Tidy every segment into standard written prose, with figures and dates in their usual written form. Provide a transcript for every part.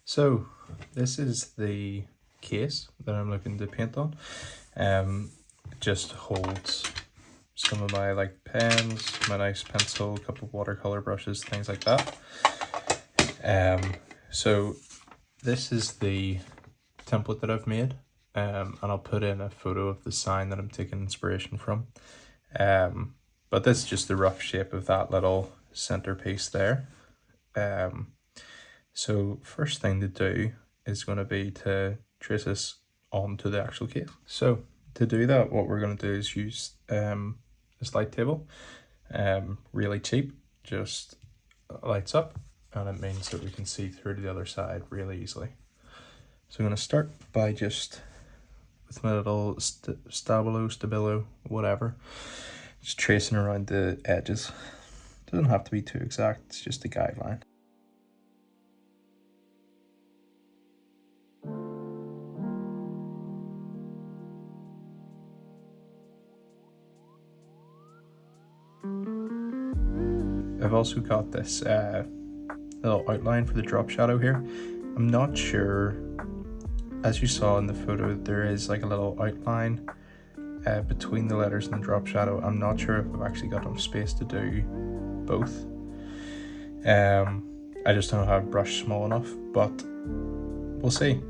So this is the case that I'm looking to paint on. It just holds some of my pens, my nice pencil, a couple of watercolor brushes, things like that. So this is the template that I've made, and I'll put in a photo of the sign that I'm taking inspiration from. But this is just the rough shape of that little centerpiece there. So first thing to do is going to be to trace this onto the actual case. So to do that, what we're going to do is use this light table, really cheap, just lights up, and it means that we can see through to the other side really easily. So I'm going to start by just, with my little stabilo, whatever, just tracing around the edges. Doesn't have to be too exact, it's just a guideline. I've also got this little outline for the drop shadow here. I'm not sure, as you saw in the photo, there is like a little outline between the letters and the drop shadow. I'm not sure if I've actually got enough space to do both. I just don't have a brush small enough, but we'll see.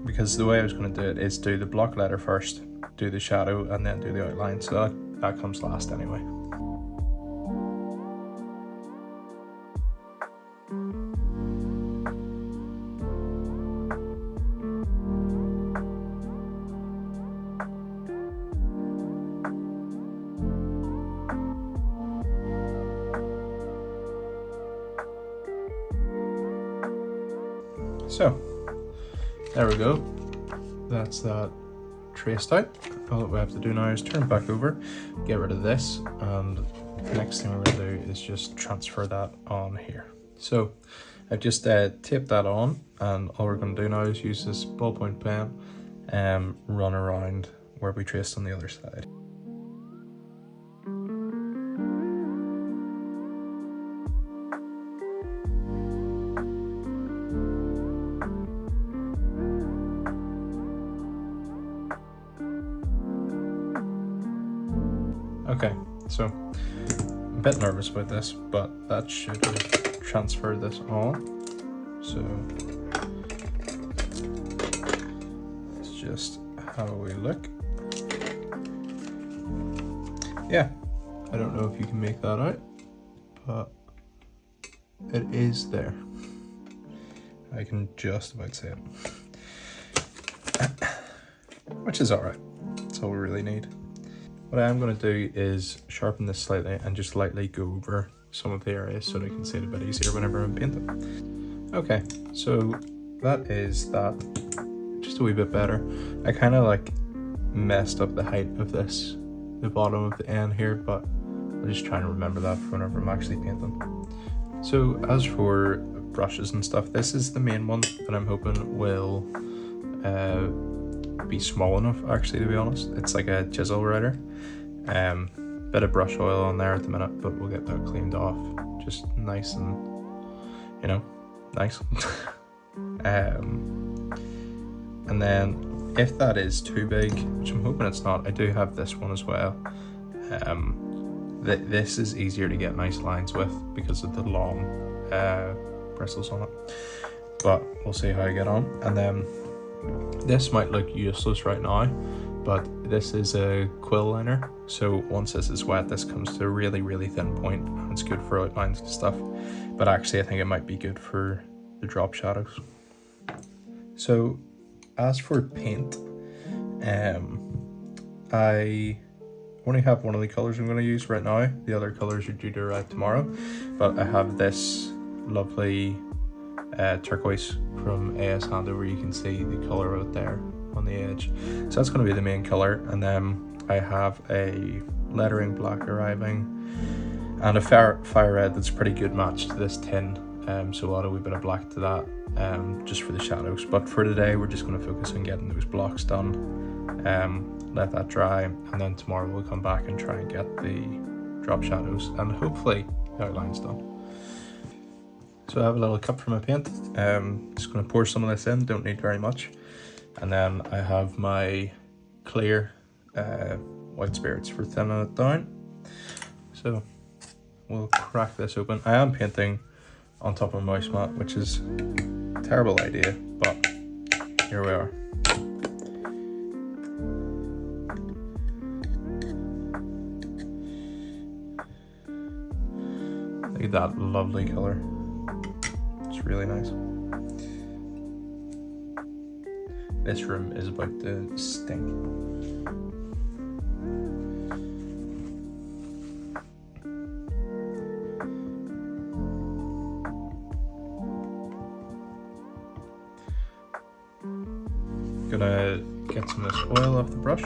Because the way I was going to do it is do the block letter first, do the shadow, and then do the outline. So that comes last anyway. So there we go, that's that traced out. All that we have to do now is turn it back over, get rid of this, and the next thing we're going to do is just transfer that on here. So I've just taped that on, and all we're going to do now is use this ballpoint pen and run around where we traced on the other side. Okay, so I'm a bit nervous about this, but that should transfer this on. So it's just how we look. Yeah, I don't know if you can make that out, but it is there. I can just about see it, which is alright. That's all we really need. What I am going to do is sharpen this slightly and just lightly go over some of the areas so that I can see it a bit easier whenever I'm painting. Okay, so that is that, just a wee bit better. I kind of messed up the height of this, the bottom of the N here, but I'm just trying to remember that for whenever I'm actually painting. So as for brushes and stuff, this is the main one that I'm hoping will be small enough, actually, to be honest. It's like a chisel rider. Bit of brush oil on there at the minute, but we'll get that cleaned off, just nice and, nice. And then if that is too big, which I'm hoping it's not, I do have this one as well. This is easier to get nice lines with because of the long bristles on it, but we'll see how I get on. And then this might look useless right now, but this is a quill liner, so once this is wet, this comes to a really, really thin point, and it's good for outlines and stuff, but actually I think it might be good for the drop shadows. So as for paint, I only have one of the colours I'm going to use right now. The other colours are due to arrive tomorrow, but I have this lovely turquoise from AS Handover. You can see the colour out there on the edge, so that's going to be the main colour. And then I have a lettering black arriving and a fire red that's a pretty good match to this tin, so I'll add a wee bit of black to that just for the shadows. But for today we're just going to focus on getting those blocks done, let that dry, and then tomorrow we'll come back and try and get the drop shadows and hopefully the outlines done. So I have a little cup for my paint. Just gonna pour some of this in, don't need very much. And then I have my clear white spirits for thinning it down. So we'll crack this open. I am painting on top of a mouse mat, which is a terrible idea, but here we are. Look at that lovely color. It's really nice. This room is about to stink. Gonna get some of this oil off the brush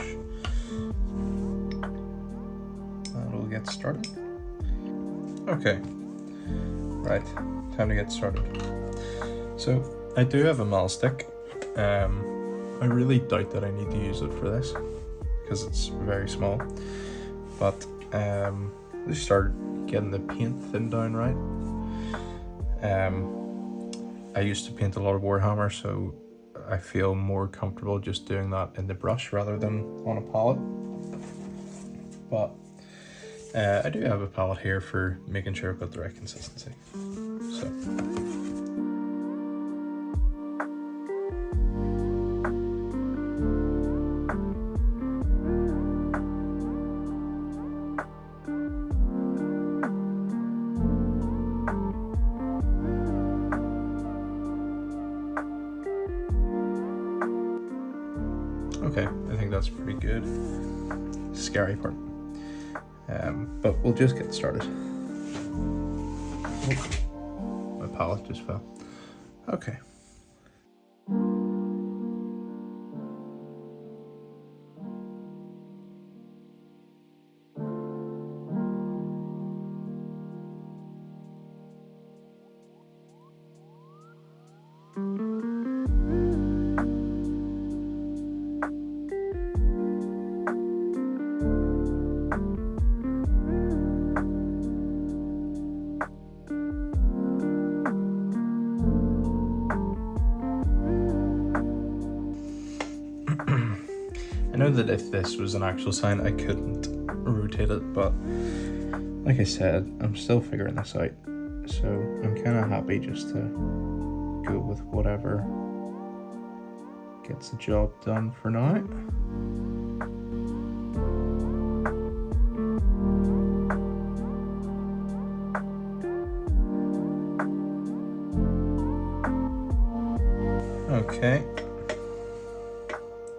and we'll get started. Okay, right, time to get started. So I do have a mallet stick. I really doubt that I need to use it for this because it's very small, but just start getting the paint thinned down right. I used to paint a lot of Warhammer, so I feel more comfortable just doing that in the brush rather than on a palette. But I do have a palette here for making sure I've got the right consistency. So. Okay, I think that's pretty good. Scary part. But we'll just get started. Oh, my palette just fell. Okay. I know that if this was an actual sign, I couldn't rotate it, but like I said, I'm still figuring this out. So I'm kind of happy just to go with whatever gets the job done for now. Okay.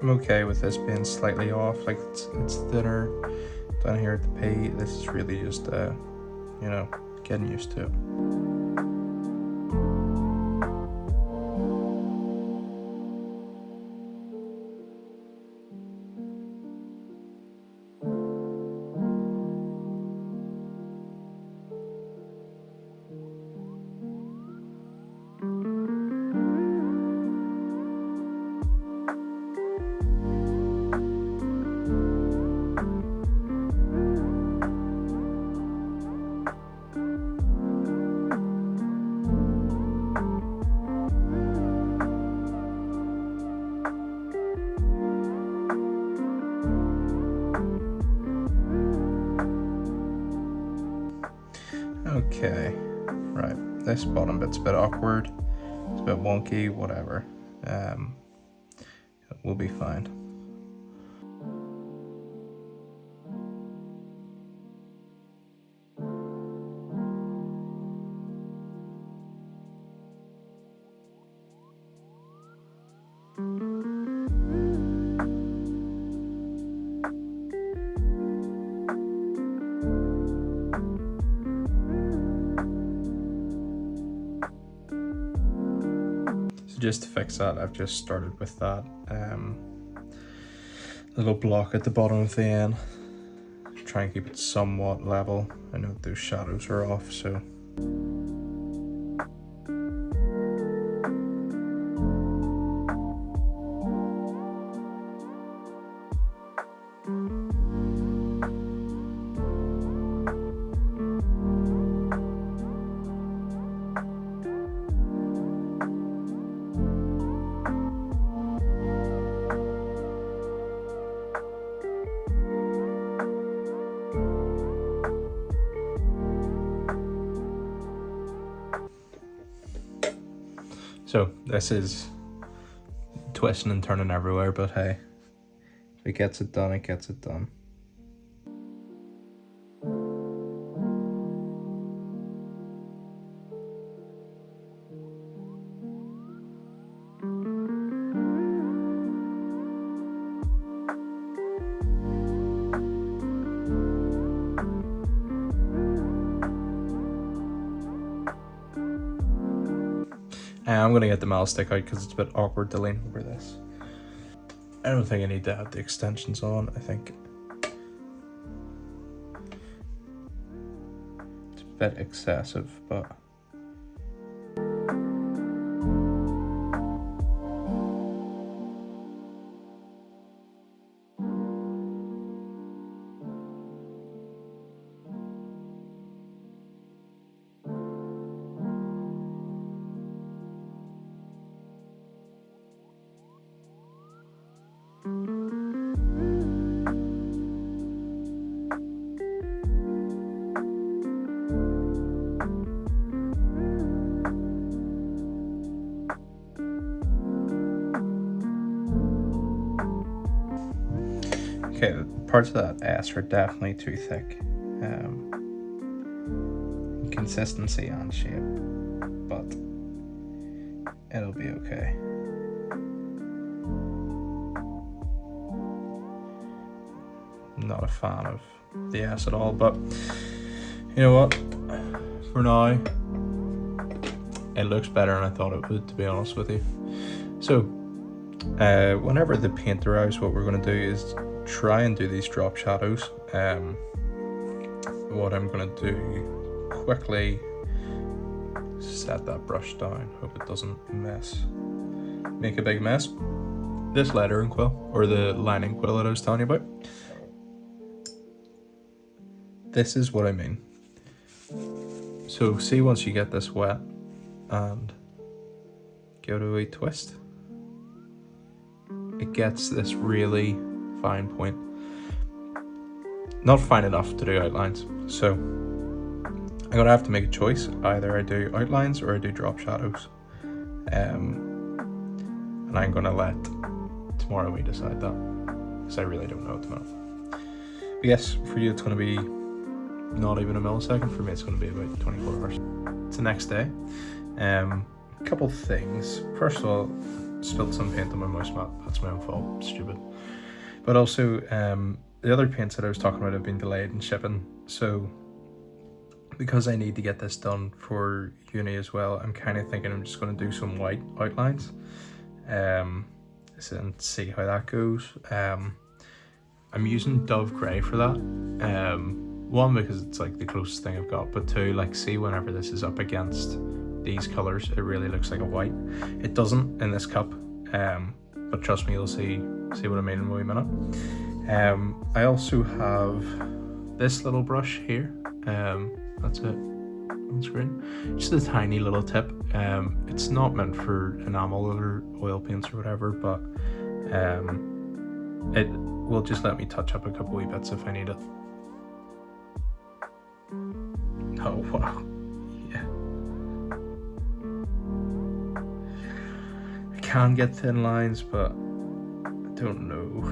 I'm okay with this being slightly off, like it's thinner down here at the P. This is really just, you know, getting used to it. Okay, right, this bottom bit's a bit awkward, it's a bit wonky, whatever. We'll be fine. Just to fix that, I've just started with that little block at the bottom of the N. Try and keep it somewhat level. I know those shadows are off, so. So this is twisting and turning everywhere, but hey, if it gets it done, it gets it done. I'm gonna get the mallet stick out because it's a bit awkward to lean over this. I don't think I need to have the extensions on. I think it's a bit excessive, but okay, parts of that S are definitely too thick. Consistency and shape, but it'll be okay. Not a fan of the S at all, but you know what? For now, it looks better than I thought it would, to be honest with you. So, whenever the paint dries, what we're going to do is try and do these drop shadows. What I'm going to do, quickly set that brush down, hope it doesn't make a big mess. This lettering quill, or the lining quill that I was telling you about, this is what I mean. So see, once you get this wet and give it a wee twist, it gets this really fine point. Not fine enough to do outlines, so I'm gonna have to make a choice. Either I do outlines or I do drop shadows, and I'm gonna let tomorrow we decide that, because I really don't know at the moment. But yes, for you it's gonna be not even a millisecond. For me it's gonna be about 24 hours. It's the next day. A couple things. First of all, spilled some paint on my mouse mat. That's my own fault, stupid. But also, the other paints that I was talking about have been delayed in shipping, so because I need to get this done for uni as well, I'm kind of thinking I'm just going to do some white outlines and see how that goes. I'm using Dove Grey for that. One, because it's like the closest thing I've got, but two, like, see, whenever this is up against these colors, it really looks like a white. It doesn't in this cup, but trust me, you'll see what I mean in a wee minute. I also have this little brush here. That's it on screen. Just a tiny little tip. It's not meant for enamel or oil paints or whatever, but it will just let me touch up a couple wee bits if I need it. Oh wow, yeah. I can get thin lines, but I don't know.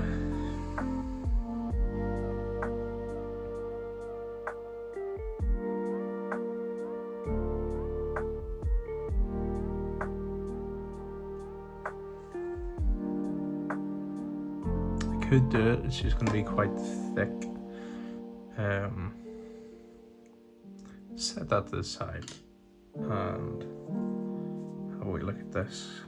Could do it, it's just going to be quite thick. Set that to the side and have a wee look at this.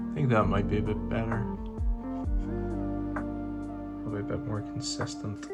I think that might be a bit better. Probably a bit more consistent.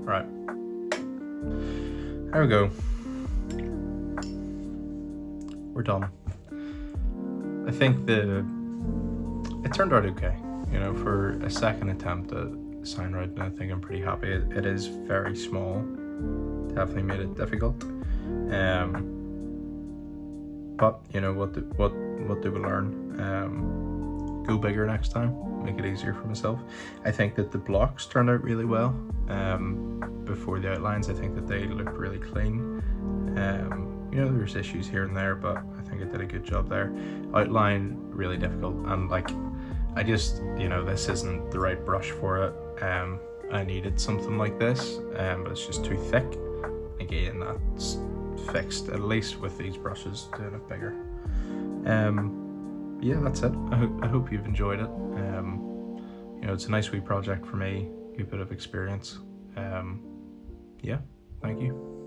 Right. There we go. We're done. I think it turned out okay. You know, for a second attempt at sign writing, I think I'm pretty happy. It is very small. Definitely made it difficult. But you know, what do we learn? Go bigger next time. Make it easier for myself. I think that the blocks turned out really well. Before the outlines, I think that they looked really clean. You know, there's issues here and there, but I think I did a good job there. Outline, really difficult, and like, I just, you know, this isn't the right brush for it. I needed something like this, but it's just too thick. Again, that's fixed, at least with these brushes, doing it bigger. Yeah, that's it. I hope you've enjoyed it. You know, it's a nice wee project for me, a bit of experience. Yeah, thank you.